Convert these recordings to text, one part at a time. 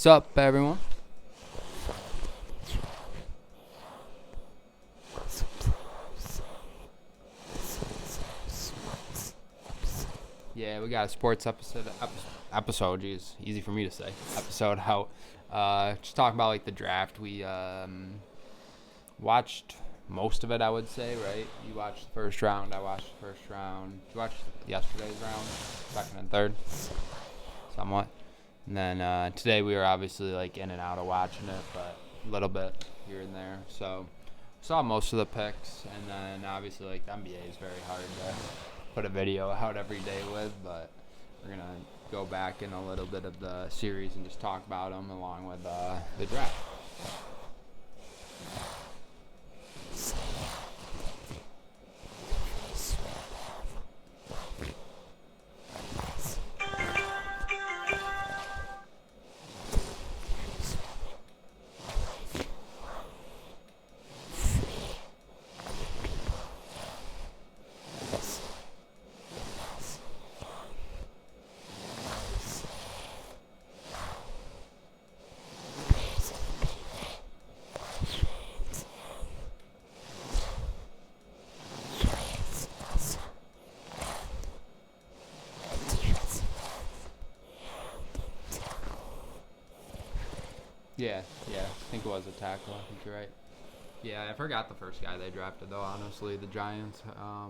What's up, everyone? Yeah, we got a sports episode. Geez, easy for me to say. Episode out. Just talking about like the draft. We watched most of it, I would say. Right? You watched the first round. I watched the first round. You watched yesterday's round, second and third, somewhat. And then today we were obviously like in and out of watching it, but a little bit here and there. So saw most of the picks, and then obviously like the NBA is very hard to put a video out every day with, but we're gonna go back in a little bit of the series and just talk about them along with the draft. Yeah, I think it was a tackle. I think you're right. Yeah, I forgot the first guy they drafted, though, honestly, the Giants. I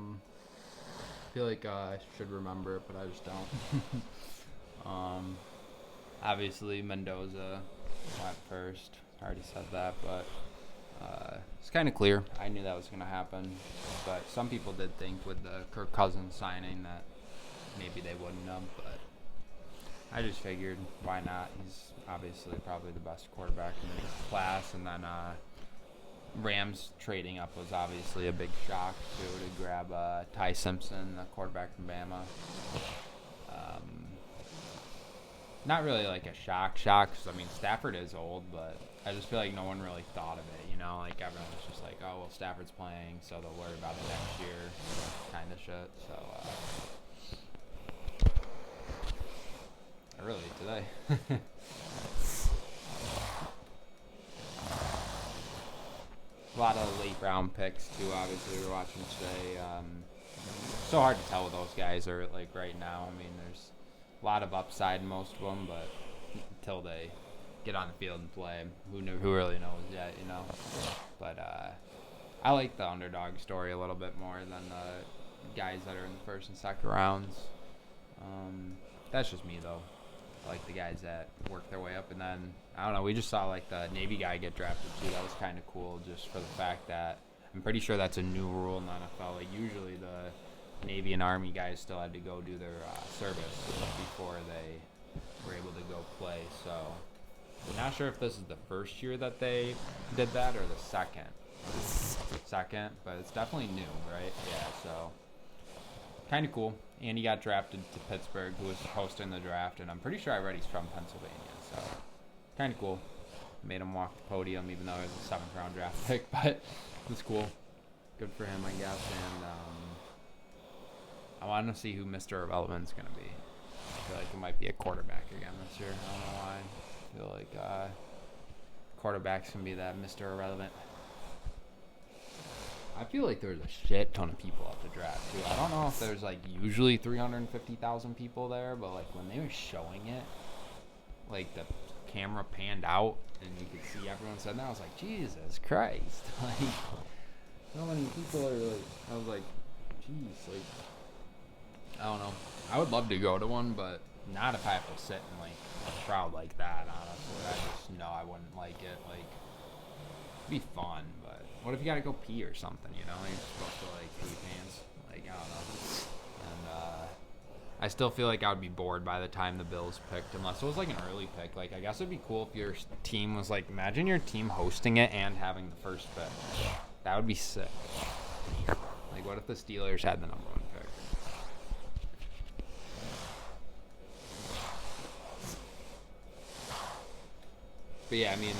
feel like I should remember it, but I just don't. Obviously, Mendoza went first. I already said that, but it's kind of clear. I knew that was going to happen, but some people did think with the Kirk Cousins signing that maybe they wouldn't have, but I just figured, why not? He's obviously probably the best quarterback in this class. And then Rams trading up was obviously a big shock, too, to grab Ty Simpson, the quarterback from Bama. Not really like a shock, because, I mean, Stafford is old, but I just feel like no one really thought of it, you know? Like, everyone was just like, oh, well, Stafford's playing, so they'll worry about it next year, kind of shit. So, really today. A lot of late round picks too. Obviously, we're watching today. So hard to tell with those guys are like right now. I mean, there's a lot of upside in most of them, but until they get on the field and play, who really knows yet, you know? But I like the underdog story a little bit more than the guys that are in the first and second rounds. That's just me though. Like the guys that work their way up, and then I don't know, we just saw like the Navy guy get drafted too. That was kind of cool, just for the fact that I'm pretty sure that's a new rule in the NFL. Like usually the Navy and Army guys still had to go do their service before they were able to go play. So I'm not sure if this is the first year that they did that or the second, but it's definitely new, right? Yeah, so kind of cool. And he got drafted to Pittsburgh, who was hosting the draft, and I'm pretty sure I read he's from Pennsylvania, so kind of cool. Made him walk the podium, even though it was a 7th round draft pick, but it was cool. Good for him, I guess. And I want to see who Mr. Irrelevant's going to be. I feel like it might be a quarterback again this year. I don't know why. I feel like quarterbacks can be that Mr. Irrelevant. I feel like there's a shit ton of people at the draft, too. I don't know if there's, like, usually 350,000 people there, but, like, when they were showing it, like, the camera panned out, and you could see everyone sitting there, I was like, Jesus Christ. Like, so many people are, like, I was like, jeez, like, I don't know. I would love to go to one, but not if I have to sit in, like, a crowd like that, honestly. I just know I wouldn't like it. Like, it'd be fun, but what if you gotta go pee or something, you know? You're supposed to, like, pee pants. Like, I don't know. And, I still feel like I would be bored by the time the Bills picked, unless it was, like, an early pick. Like, I guess it'd be cool if your team was, like, imagine your team hosting it and having the first pick. That would be sick. Like, what if the Steelers had the number 1 pick? But, yeah, I mean,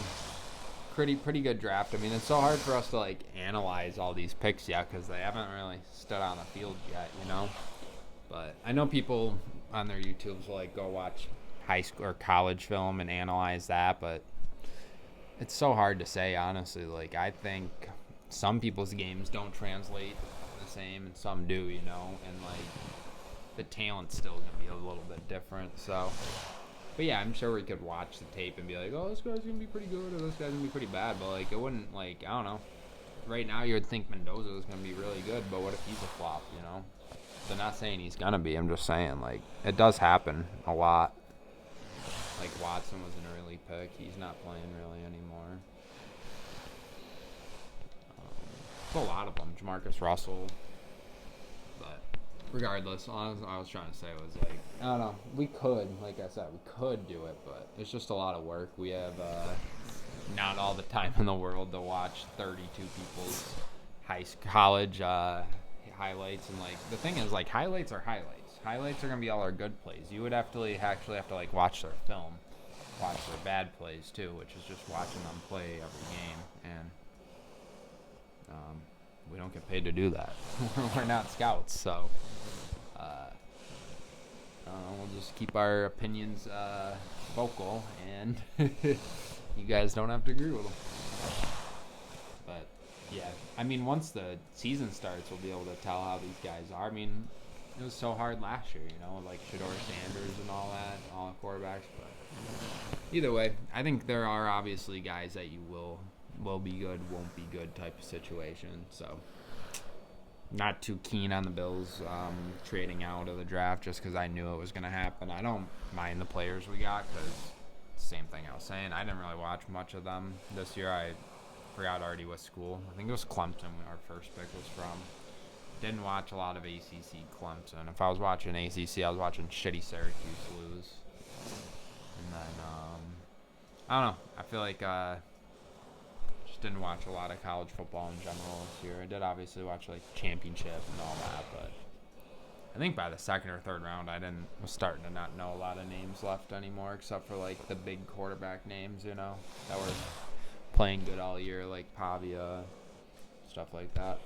pretty good draft. I mean, it's so hard for us to like analyze all these picks yet because they haven't really stood on the field yet, you know. But I know people on their YouTubes will like go watch high school or college film and analyze that, but it's so hard to say, honestly. Like, I think some people's games don't translate the same and some do, you know, and like the talent's still gonna be a little bit different. So, but yeah, I'm sure we could watch the tape and be like, oh, this guy's gonna be pretty good or this guy's gonna be pretty bad, but like it wouldn't, like, I don't know. Right now you would think Mendoza is gonna be really good, but what if he's a flop, you know? So not saying he's gonna be, I'm just saying, like, it does happen a lot. Like Watson was an early pick, he's not playing really anymore. It's a lot of them. Jamarcus Russell. But regardless, all I was trying to say was, like, I don't know. We could, like I said, we could do it, but it's just a lot of work. We have not all the time in the world to watch 32 people's college highlights. And, like, the thing is, like, highlights are highlights. Highlights are going to be all our good plays. You would have to actually have to, like, watch their film. Watch their bad plays, too, which is just watching them play every game. And we don't get paid to do that. We're not scouts, so we'll just keep our opinions vocal, and you guys don't have to agree with them. But yeah, I mean, once the season starts, we'll be able to tell how these guys are. I mean, it was so hard last year, you know, like Shedeur Sanders and all that, all the quarterbacks. But either way, I think there are obviously guys that you will be good, won't be good type of situation. So not too keen on the Bills trading out of the draft just because I knew it was going to happen. I don't mind the players we got because same thing I was saying. I didn't really watch much of them this year. I forgot already what school. I think it was Clemson our first pick was from. Didn't watch a lot of ACC Clemson. If I was watching ACC, I was watching shitty Syracuse lose. And then, I don't know. I feel like just didn't watch a lot of college football in general this year. I did obviously watch, like, championship and all that, but I think by the second or third round, was starting to not know a lot of names left anymore, except for, like, the big quarterback names, you know, that were playing good all year, like Pavia, stuff like that.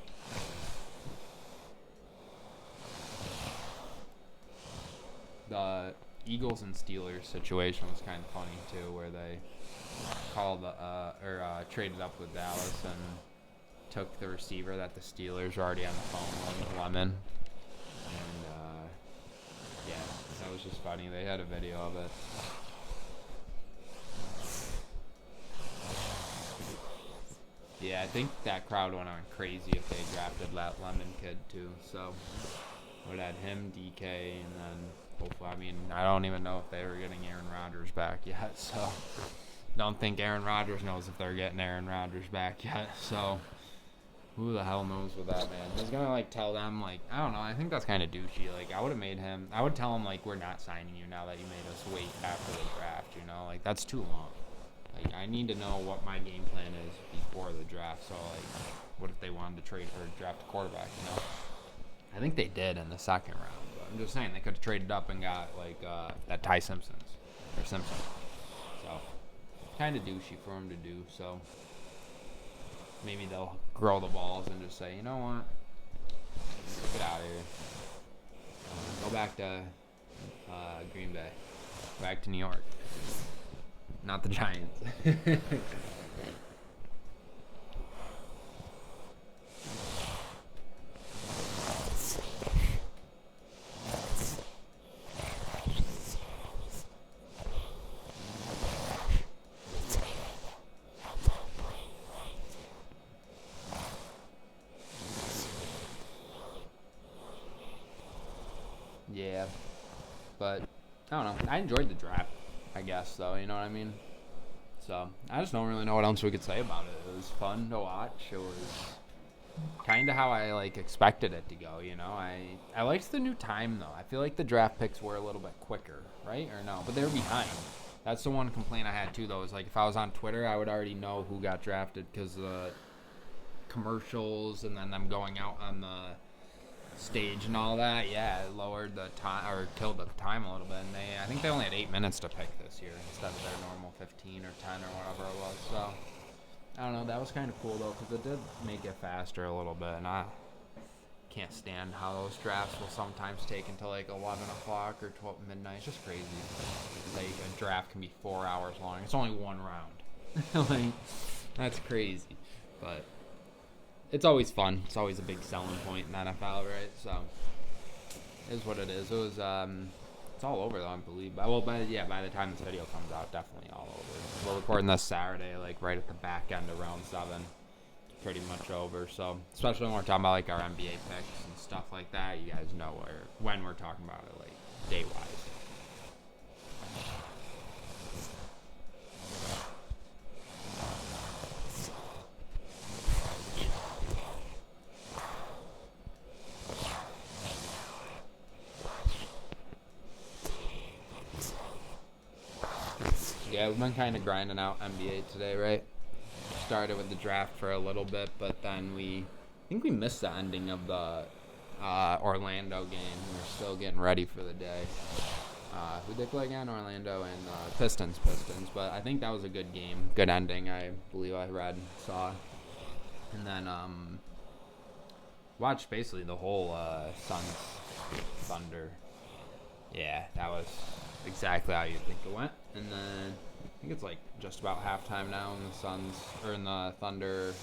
The Eagles and Steelers situation was kind of funny too, where they called traded up with Dallas and took the receiver that the Steelers were already on the phone with, Lemon. And yeah, that was just funny. They had a video of it. Yeah, I think that crowd went on crazy if they drafted that Lemon kid too. So would have him, DK, and then hopefully, I mean, I don't even know if they were getting Aaron Rodgers back yet. So don't think Aaron Rodgers knows if they're getting Aaron Rodgers back yet. So who the hell knows with that, man? He's gonna, like, tell them, like, I don't know. I think that's kind of douchey. Like, I would tell him, like, we're not signing you now that you made us wait after the draft. You know, like, that's too long. Like, I need to know what my game plan is before the draft. So, like, what if they wanted to trade or draft a quarterback, you know? I think they did in the second round. But I'm just saying, they could have traded up and got, like, that Ty Simpson. So, kind of douchey for them to do. So, maybe they'll grow the balls and just say, you know what? Get out of here. Go back to Green Bay. Back to New York. Not the Giants. Yeah. But, I don't know. I enjoyed the draft, I guess, though. You know what I mean? So, I just don't really know what else we could say about it. It was fun to watch. It was kind of how I, like, expected it to go, you know? I liked the new time, though. I feel like the draft picks were a little bit quicker, right? Or no? But they were behind. That's the one complaint I had, too, though. Is, like, if I was on Twitter, I would already know who got drafted because the commercials and then them going out on the stage and all that, yeah, it lowered the time or killed the time a little bit. And I think they only had 8 minutes to pick this year instead of their normal 15 or 10 or whatever it was. So I don't know. That was kind of cool though because it did make it faster a little bit. And I can't stand how those drafts will sometimes take until like 11 o'clock or 12 midnight. It's just crazy. Like a draft can be 4 hours long. It's only one round. Like, that's crazy. But it's always fun. It's always a big selling point in NFL, right? So it is what it is. It was it's all over though, I believe. Well, by the time this video comes out, definitely all over. We're recording this Saturday, like right at the back end of round 7. Pretty much over. So especially when we're talking about like our NBA picks and stuff like that, you guys know when we're talking about it, like day wise. Yeah, we've been kind of grinding out NBA today, right? Started with the draft for a little bit, but then I think we missed the ending of the Orlando game. We were still getting ready for the day. Who did they play again? Orlando and Pistons, but I think that was a good game. Good ending, I believe I saw. And then watched basically the whole Suns Thunder. Yeah, that was exactly how you'd think it went. And then I think it's like just about halftime now in the Suns or in the Thunder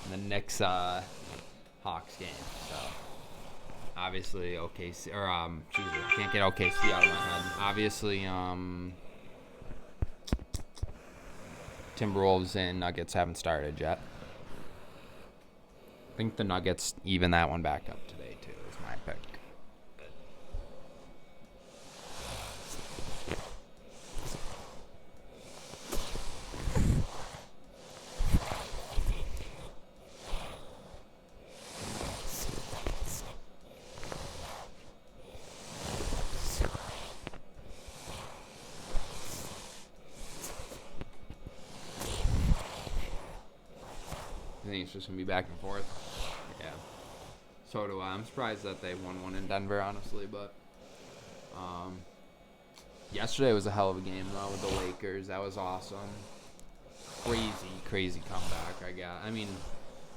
and the Knicks Hawks game. So obviously OKC or I can't get OKC out of my head. Obviously Timberwolves and Nuggets haven't started yet. I think the Nuggets even that one back up today too is my pick. I think it's just going to be back and forth. Yeah. So do I. I'm surprised that they won one in Denver, honestly. But yesterday was a hell of a game, though, with the Lakers. That was awesome. Crazy comeback, I mean,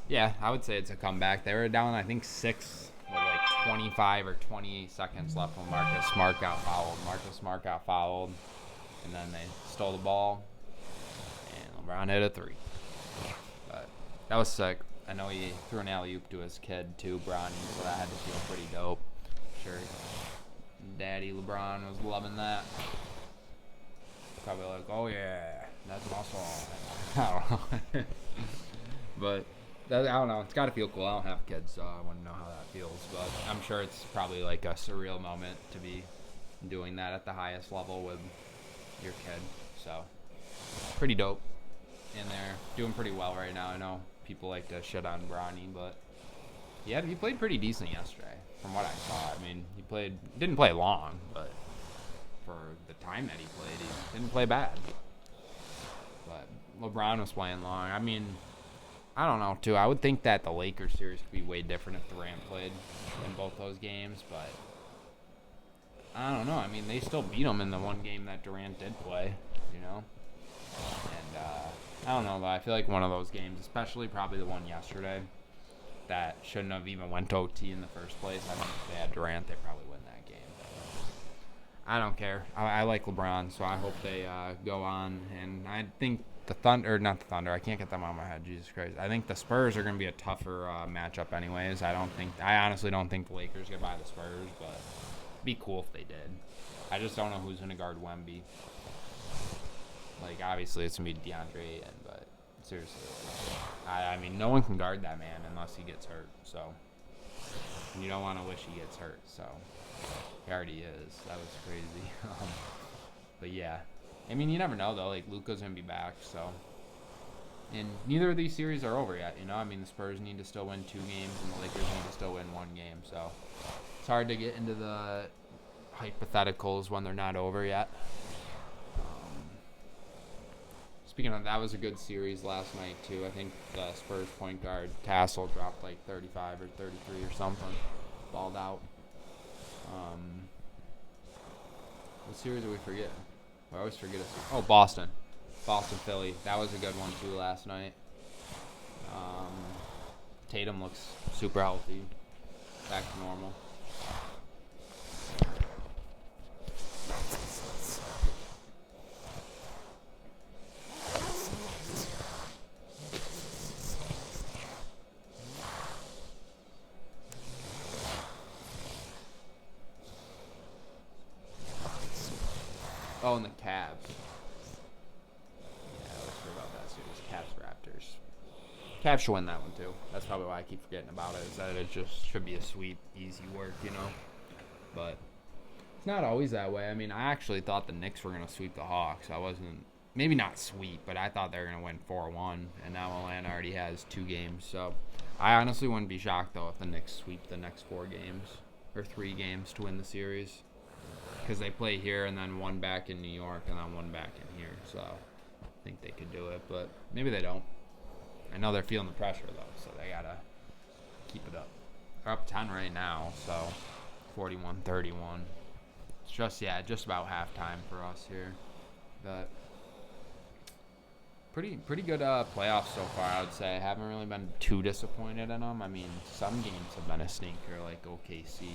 yeah, I would say it's a comeback. They were down, I think, 6 with like 25 or 28 seconds left when Marcus Smart got fouled. And then they stole the ball. And LeBron hit a 3. That was sick. I know he threw an alley-oop to his kid, too, Bronny, so that had to feel pretty dope. Sure. Daddy LeBron was loving that. Probably like, oh, yeah, that's muscle. I don't know. But, I don't know. It's got to feel cool. I don't have kids, so I wouldn't know how that feels. But I'm sure it's probably like a surreal moment to be doing that at the highest level with your kid. So, pretty dope in there. Doing pretty well right now. I know people like to shit on Bronny, but yeah, he played pretty decent yesterday from what I saw. I mean, didn't play long, but for the time that he played, he didn't play bad. But LeBron was playing long. I mean, I don't know, too. I would think that the Lakers series could be way different if Durant played in both those games, but I don't know. I mean, they still beat him in the one game that Durant did play, you know? And I don't know, though. I feel like one of those games, especially probably the one yesterday, that shouldn't have even went to OT in the first place. I think if they had Durant, they probably win that game. I don't care. I like LeBron, so I hope they go on. And I think not the Thunder. I can't get them out of my head. Jesus Christ. I think the Spurs are going to be a tougher matchup anyways. I honestly don't think the Lakers get by the Spurs, but it'd be cool if they did. I just don't know who's going to guard Wemby. Like, obviously, it's going to be DeAndre Ayton, but seriously. I mean, no one can guard that man unless he gets hurt, so. You don't want to wish he gets hurt, so. He already is. That was crazy. But, yeah. I mean, you never know, though. Like, Luka's going to be back, so. And neither of these series are over yet, you know? I mean, the Spurs need to still win 2 games, and the Lakers need to still win 1 game, so. It's hard to get into the hypotheticals when they're not over yet. Speaking of, that was a good series last night, too. I think the Spurs point guard, Tassel, dropped like 35 or 33 or something. Balled out. What series did we forget? I always forget a series. Oh, Boston. Boston, Philly. That was a good one, too, last night. Tatum looks super healthy, back to normal. Oh, and the Cavs. Yeah, I was sure about that series. Cavs Raptors. Cavs should win that one too. That's probably why I keep forgetting about it. Is that it just should be a sweep, easy work, you know. But it's not always that way. I mean, I actually thought the Knicks were gonna sweep the Hawks. I wasn't, maybe not sweep, but I thought they were gonna win 4-1, and now Atlanta already has 2 games. So I honestly wouldn't be shocked though if the Knicks sweep the next 4 games or 3 games to win the series. Because they play here and then one back in New York and then one back in here. So I think they could do it, but maybe they don't. I know they're feeling the pressure, though, so they got to keep it up. They're up 10 right now, so 41-31. It's just about halftime for us here. But pretty good playoffs so far, I would say. I haven't really been too disappointed in them. I mean, some games have been a stinker, like OKC.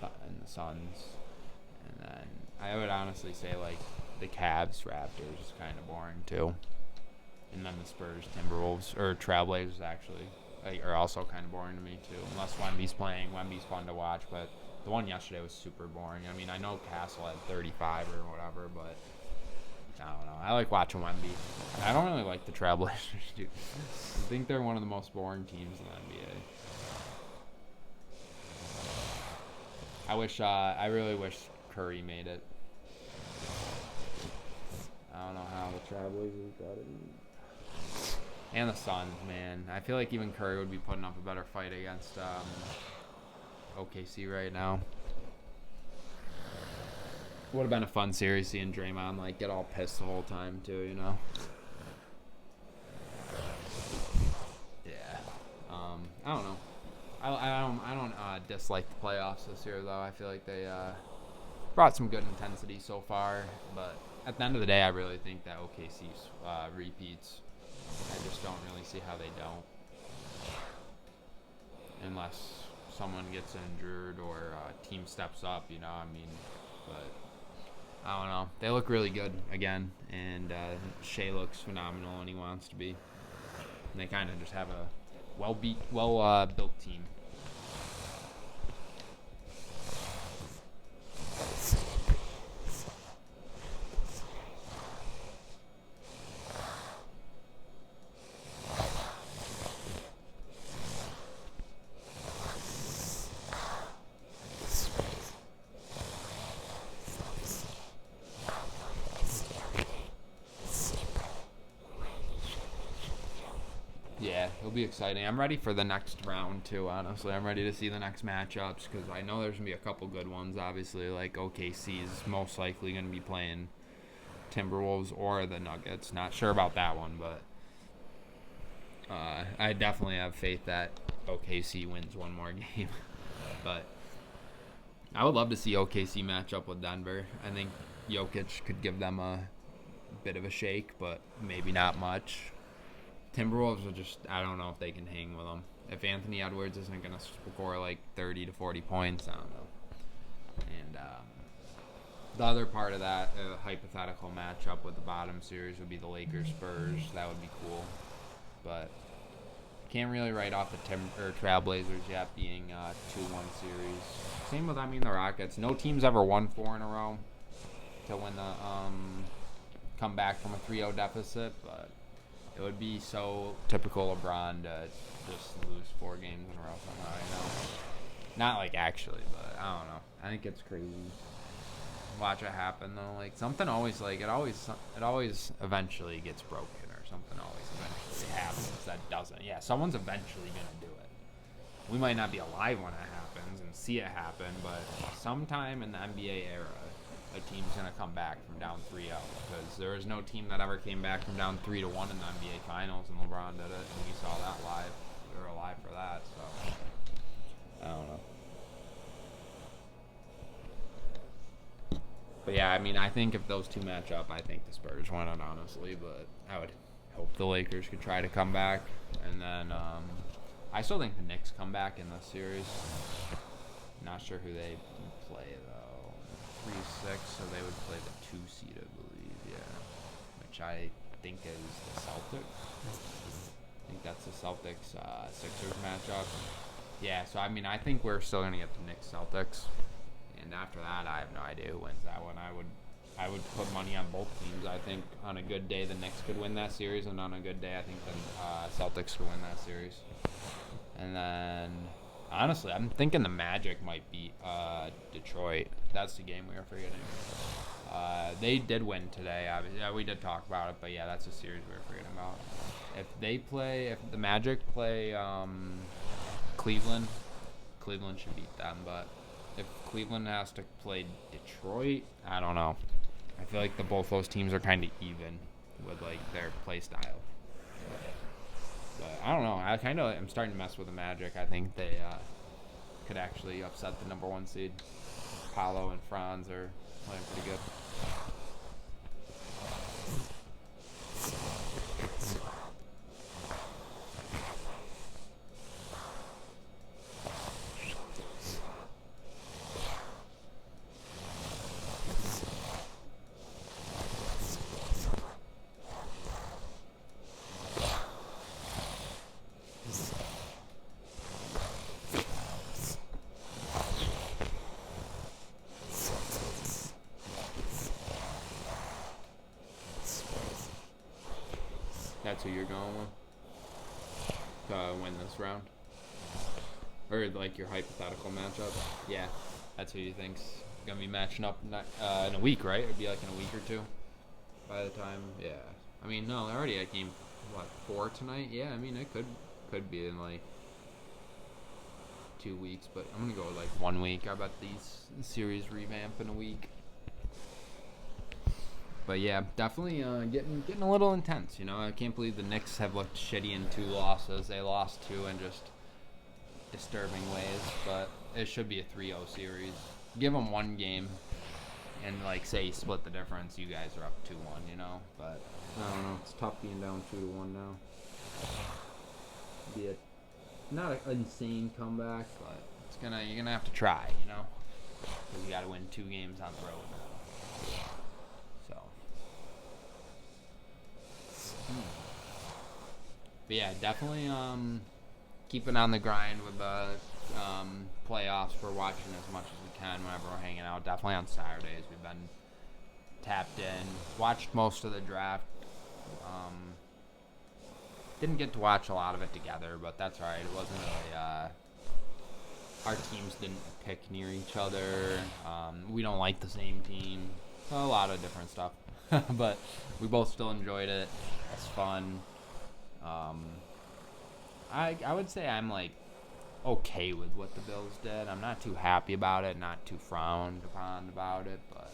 And the Suns, and then I would honestly say like the Cavs Raptors is kind of boring too, and then the Spurs Timberwolves or Trailblazers actually are also kind of boring to me too. Unless Wemby's playing, Wemby's fun to watch, but the one yesterday was super boring. I mean, I know Castle had 35 or whatever, but I don't know. I like watching Wemby. I don't really like the Trailblazers, dude. I think they're one of the most boring teams in the NBA. I really wish Curry made it. I don't know how the Trailblazers got it. And the Suns, man. I feel like even Curry would be putting up a better fight against OKC right now. Would have been a fun series seeing Draymond like get all pissed the whole time too, you know. Yeah. I don't know. I don't dislike the playoffs this year though. I feel like they brought some good intensity so far, but at the end of the day, I really think that OKC repeats. I just don't really see how they don't, unless someone gets injured or a team steps up. You know, I mean, but I don't know. They look really good again, and Shea looks phenomenal, and he wants to be. And they kind of just have a well-built team. Yeah, it'll be exciting. I'm ready for the next round too, honestly. I'm ready to see the next matchups because I know there's going to be a couple good ones, obviously. Like OKC is most likely going to be playing Timberwolves or the Nuggets. Not sure about that one, but I definitely have faith that OKC wins one more game. But I would love to see OKC match up with Denver. I think Jokic could give them a bit of a shake, but maybe not much. Timberwolves are just, I don't know if they can hang with them. If Anthony Edwards isn't going to score like 30 to 40 points, I don't know. And the other part of that hypothetical matchup with the bottom series would be the Lakers-Spurs. That would be cool. But can't really write off the Trailblazers yet being a 2-1 series. Same with, the Rockets. No team's ever won 4 in a row to win the come back from a 3-0 deficit, but it would be so typical LeBron to just lose 4 games in a row somehow, you know? Not like actually, but I don't know. I think it's crazy. Watch it happen though. Like something always like it always eventually gets broken or something always eventually happens that doesn't. Yeah, someone's eventually gonna do it. We might not be alive when it happens and see it happen, but sometime in the NBA era, a team's going to come back from down 3-0 because there is no team that ever came back from down 3-1 in the NBA Finals, and LeBron did it, and we saw that live. We were alive for that, so I don't know. But yeah, I think if those two match up, I think the Spurs win it, honestly, but I hope the Lakers could try to come back. And then I still think the Knicks come back in this series. Not sure who they play, though. 3-6, so they would play the 2 seed, I believe, yeah. Which I think is the Celtics. I think that's the Celtics Sixers matchup. Yeah, so I mean, I think we're still gonna get the Knicks Celtics, and after that, I have no idea who wins that one. I would put money on both teams. I think on a good day, the Knicks could win that series, and on a good day, I think the Celtics could win that series. And then, honestly, I'm thinking the Magic might beat Detroit. That's the game we were forgetting. They did win today. Yeah, we did talk about it, but yeah, that's a series we were forgetting about. If the Magic play Cleveland should beat them. But if Cleveland has to play Detroit, I don't know. I feel like both those teams are kind of even with like their play style. But I don't know. I kind of am starting to mess with the Magic. I think they could actually upset the number 1 seed. Paolo and Franz are playing pretty good. That's who you're going with to win this round? Or like your hypothetical matchup? Yeah, that's who you think's going to be matching up in a week, right? It'd be like in a week or two by the time, yeah. I mean, no, already at game, 4 tonight? Yeah, I mean, it could be in like 2 weeks, but I'm going to go with like 1 week. I bet these series revamp in a week. But yeah, definitely getting a little intense, you know. I can't believe the Knicks have looked shitty in 2 losses. They lost 2 in just disturbing ways, but it should be a 3-0 series. Give them 1 game, and like say you split the difference, you guys are up 2-1, you know. But I don't know, it's tough being down 2-1 now. Be not an insane comeback, but you're gonna have to try, you know, because you got to win 2 games on the road now. So. But yeah, definitely keeping on the grind with the playoffs. We're watching as much as we can whenever we're hanging out. Definitely on Saturdays. We've been tapped in. Watched most of the draft. Didn't get to watch a lot of it together, but that's alright. It wasn't really... our teams didn't pick near each other. We don't like the same team. A lot of different stuff. But we both still enjoyed it. It's fun. I would say I'm like okay with what the Bills did. I'm not too happy about it, not too frowned upon about it, but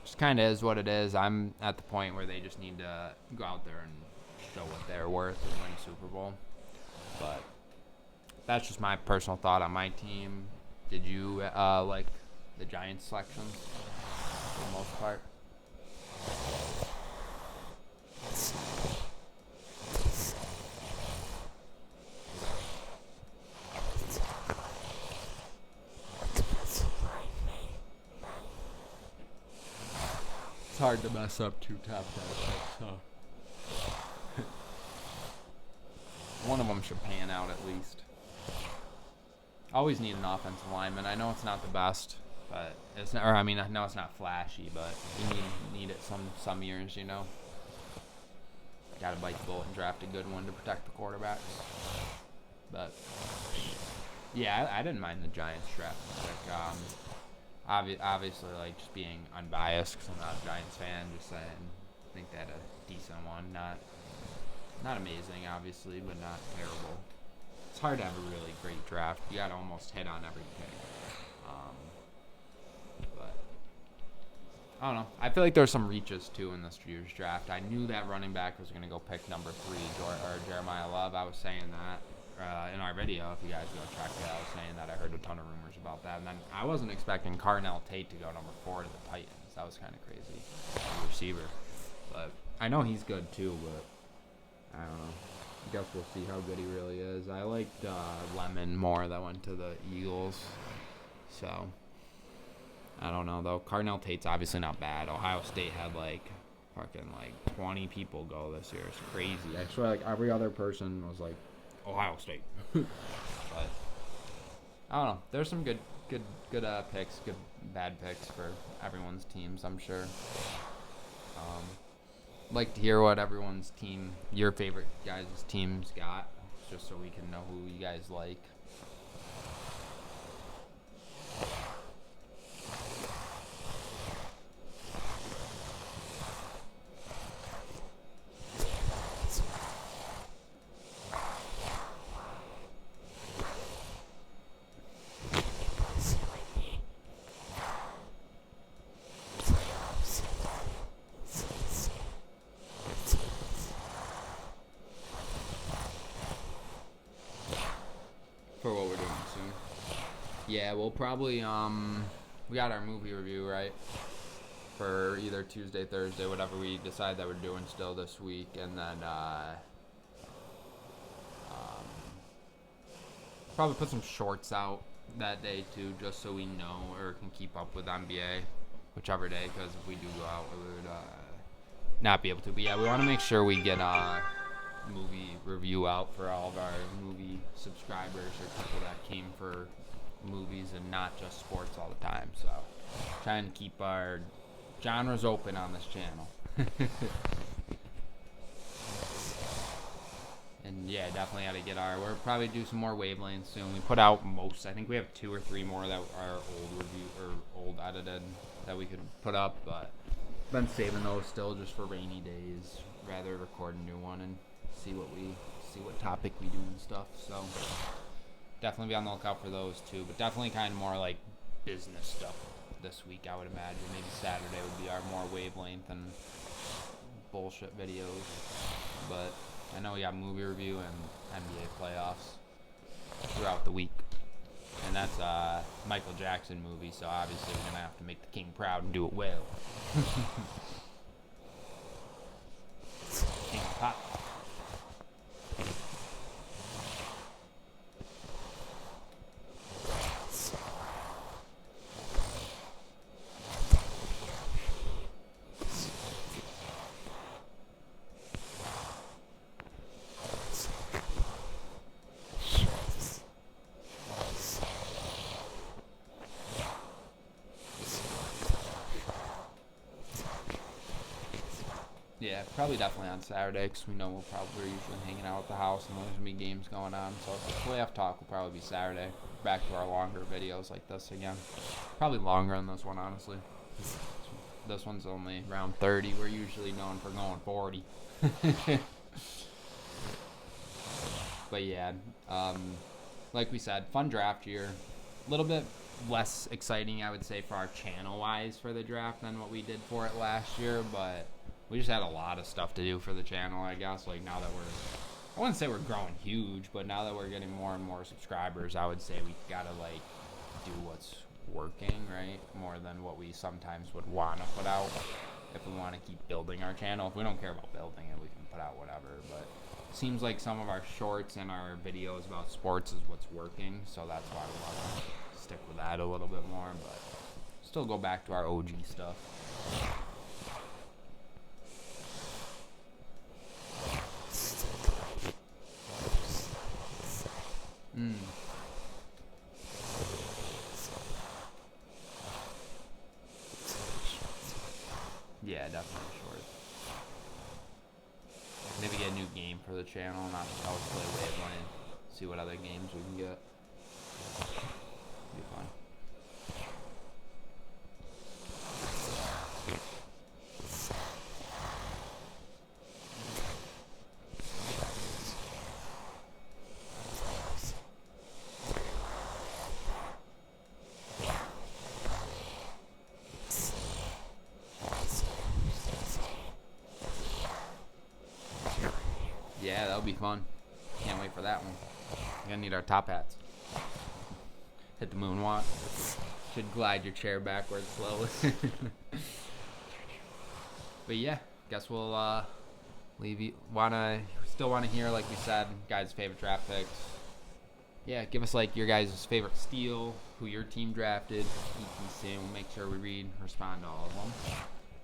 just kind of is what it is. I'm at the point where they just need to go out there and show what they're worth and win Super Bowl. But that's just my personal thought on my team. Did you like the Giants selections for the most part? It's hard to mess up 2 top 10 picks, huh? One of them should pan out at least. Always need an offensive lineman. I know it's not the best, but it's not. Or I mean, I know it's not flashy, but you need it some years, you know. Got to bite the bullet and draft a good one to protect the quarterbacks. But yeah, I didn't mind the Giants draft pick. Obviously, like just being unbiased because I'm not a Giants fan, just saying. I think they had a decent one. Not amazing, obviously, but not terrible. It's hard to have a really great draft. You got to almost hit on every pick. But I don't know. I feel like there's some reaches too in this year's draft. I knew that running back was going to go pick number 3, Jeremiah Love. I was saying that in our video. If you guys go check it, I was saying that I heard a ton of rumors about that. And then I wasn't expecting Carnell Tate to go number 4 to the Titans. That was kind of crazy. Receiver. But I know he's good too, but I don't know. I guess we'll see how good he really is. I liked Lemon more that went to the Eagles. So, I don't know, though. Cardinal Tate's obviously not bad. Ohio State had, fucking, 20 people go this year. It's crazy. I swear, every other person was like, Ohio State. But, I don't know. There's some good picks, good bad picks for everyone's teams, I'm sure. Like to hear what everyone's team, your favorite guys' teams got, just so we can know who you guys like. For what we're doing soon. Yeah, we'll probably we got our movie review, right? For either Tuesday, Thursday, whatever we decide that we're doing still this week, and then probably put some shorts out that day too, just so we know or can keep up with NBA whichever day, because if we do go out, we would not be able to. But yeah, we want to make sure we get movie review out for all of our movie subscribers or people that came for movies and not just sports all the time. So trying to keep our genres open on this channel. And yeah, definitely got to get we'll probably do some more Wavelengths soon. We put out I think we have 2 or 3 more that are old review or old edited that we could put up, but been saving those still just for rainy days. Rather record a new one and see what topic we do and stuff. So definitely be on the lookout for those too, but definitely kind of more like business stuff this week, I would imagine. Maybe Saturday would be our more Wavelength and bullshit videos, but I know we got movie review and NBA playoffs throughout the week, and that's a Michael Jackson movie, so obviously we're gonna have to make the king proud and do it well. King Pop. Yeah, probably definitely on Saturday, because we know we'll probably usually hanging out at the house and there's going to be games going on. So the playoff talk will probably be Saturday. Back to our longer videos like this again. Probably longer than this one, honestly. This one's only around 30. We're usually known for going 40. But yeah, like we said, fun draft year. A little bit less exciting, I would say, for our channel-wise for the draft than what we did for it last year, but we just had a lot of stuff to do for the channel, I guess. Like, now that I wouldn't say we're growing huge, but now that we're getting more and more subscribers, I would say we gotta, do what's working, right? More than what we sometimes would want to put out if we want to keep building our channel. If we don't care about building it, we can put out whatever, but it seems like some of our shorts and our videos about sports is what's working, so that's why we want to stick with that a little bit more, but still go back to our OG stuff. Yeah, definitely short. Maybe get a new game for the channel, not just always play Wavelength. See what other games we can get. Be fun. Yeah, that'll be fun. Can't wait for that one. We're gonna need our top hats. Hit the moonwalk. Should glide your chair backwards slowly. But yeah, guess we'll leave you. still want to hear, like we said, guys' favorite draft picks. Yeah, give us like your guys' favorite steal, who your team drafted, etc. We'll make sure we read, respond to all of them,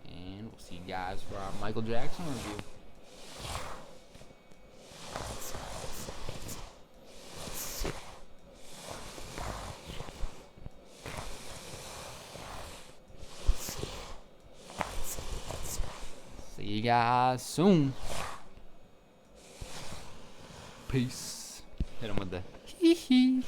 and we'll see you guys for our Michael Jackson review. See you guys soon. Peace. Hit him with the hee hee.